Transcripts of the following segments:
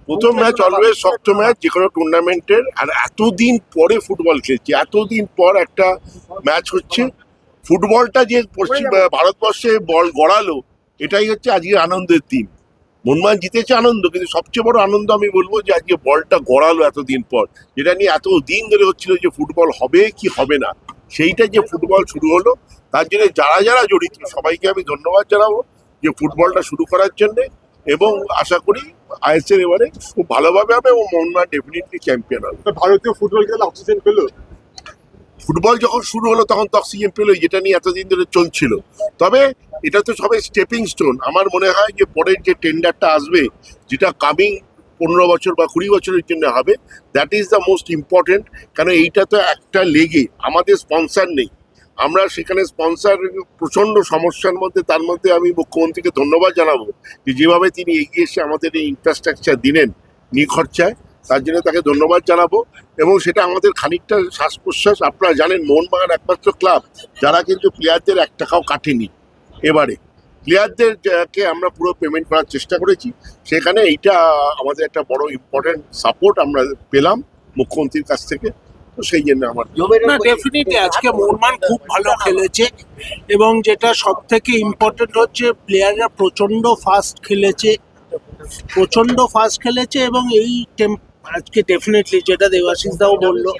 প্রথম match always শক্ত match যে কোনো টুর্নামেন্টের। আর এতদিন পরে ফুটবল খেলছি, এতদিন পর একটা ম্যাচ হচ্ছে। ফুটবলটা যে ভারতবর্ষে বল গড়ালো, এটাই হচ্ছে আজকের আনন্দের দিন। মোহনবাগান জিতেছে আনন্দ, কিন্তু সবচেয়ে বড় আনন্দ আমি বলবো যে আজকে বলটা গড়ালো এতদিন পর, যেটা নিয়ে এত দিন ধরে হচ্ছিল যে ফুটবল হবে কি হবে না, সেইটা যে ফুটবল শুরু হলো। তার জন্য যারা যারা জড়িত সবাইকে আমি ধন্যবাদ জানাবো যে ফুটবলটা শুরু করার জন্য। এবং আশা করি আইএসএল এবারে খুব ভালোভাবে হবে এবং মোহনবাগান ডেফিনেটলি চ্যাম্পিয়ন হবে। ভারতীয় ফুটবল খেলা অক্সিজেন পেল। ফুটবল যখন শুরু হলো তখন তো অক্সিজেন পেলো, যেটা নিয়ে এতদিন ধরে চলছিল। তবে এটা তো সবাই স্টেপিং স্টোন। আমার মনে হয় যে পরের যে টেন্ডারটা আসবে, যেটা কামিং 15 বছর বা 20 বছরের জন্য হবে, that is the most important. কারণ এইটা তো একটা লেগে, আমাদের স্পন্সার নেই, আমরা সেখানে স্পন্সার প্রচণ্ড সমস্যার মধ্যে। তার মধ্যে আমি মুখ্যমন্ত্রীকে ধন্যবাদ জানাবো যে যেভাবে তিনি এগিয়ে এসে আমাদের এই ইনফ্রাস্ট্রাকচার দিলেন নিখরচায়, তার জন্য তাকে ধন্যবাদ জানাবো। এবং সেটা আমাদের খানিকটা শ্বাস প্রশ্বাস। আপনারা জানেন মোহনবাগান একমাত্র ক্লাব যারা কিন্তু প্লেয়ারদের 1 টাকাও কাটেনি। এবারে প্লেয়ারদেরকে আমরা পুরো পেমেন্ট করার চেষ্টা করেছি, সেখানে এইটা আমাদের একটা বড় ইম্পর্টেন্ট সাপোর্ট আমরা পেলাম মুখ্যমন্ত্রীর কাছ থেকে। তো সেই জন্য আমার না, ডেফিনেটলি আজকে মোহনবাগান খুব ভালো খেলেছে এবং যেটা সব থেকে ইম্পর্টেন্ট হচ্ছে প্লেয়াররা প্রচন্ড ফাস্ট খেলেছে এবং এই আজকে ডেফিনেটলি যেটা দেবাশিস দাও বললো,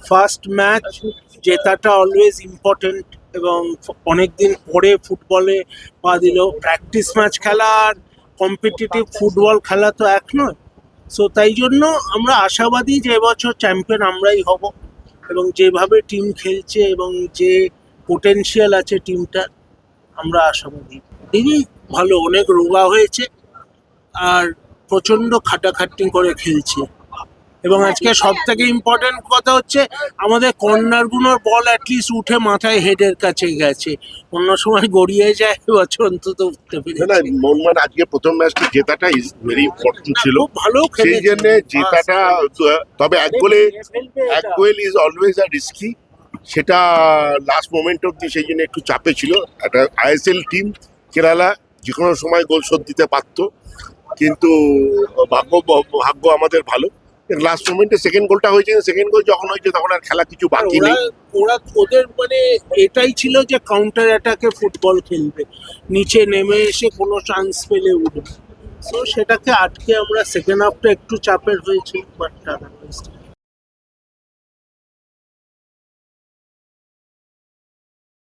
ফার্স্ট ম্যাচ জেতাটা অলওয়েজ ইম্পর্টেন্ট এবং অনেকদিন পরে ফুটবলে পা দিল। প্র্যাকটিস ম্যাচ খেলা আর কম্পিটিটিভ ফুটবল খেলা তো এক নয়। সো তাই জন্য আমরা আশাবাদী যে এবছর চ্যাম্পিয়ন আমরাই হব এবং যেভাবে টিম খেলছে এবং যে পোটেনশিয়াল আছে টিমটার, আমরা আশাবাদী। দিদি ভালো, অনেক রোগা হয়েছে আর প্রচণ্ড খাটাখাটনি করে খেলছে। এবং আজকে সব থেকে ইম্পর্টেন্ট কথা হচ্ছে আমাদের কর্নারগুলোর বল অ্যাটলিস্ট উঠে মাথায় হেডের কাছে গেছে, অন্য সময় গড়িয়ে যায়, এবছর অন্তত উঠতে না, পেরেছে। মোহনবাগান আজকে প্রথম ম্যাচটা জেতাটা ইজ ভেরি ইম্পর্টেন্ট ছিল, খুব ভালো সেই খেলেছে। জন্য জেতাটা। তবে এক goal is always a risky, সেটা লাস্ট মোমেন্ট অব্দি সেই জন্য একটু চাপে ছিল। একটা আইএসএল টিম কেরালা যে কোনো সময় গোল শোধ দিতে পারতো, কিন্তু ভাগ্য আমাদের ভালো। লাস্ট মোমেন্টে সেকেন্ড গোলটা হয়েছে, সেকেন্ড গোল যখন হয়েছে তখন আর খেলা কিছু বাকি নেই। ওদের মানে এটাই ছিল যে কাউন্টার অ্যাটাকে ফুটবল খেলবে, নিচে নেমে এসে কোনো চান্স পেলে উঠবে। সো সেটাকে আটকে আমরা সেকেন্ড হাফটা একটু চাপের হয়েছে, বাট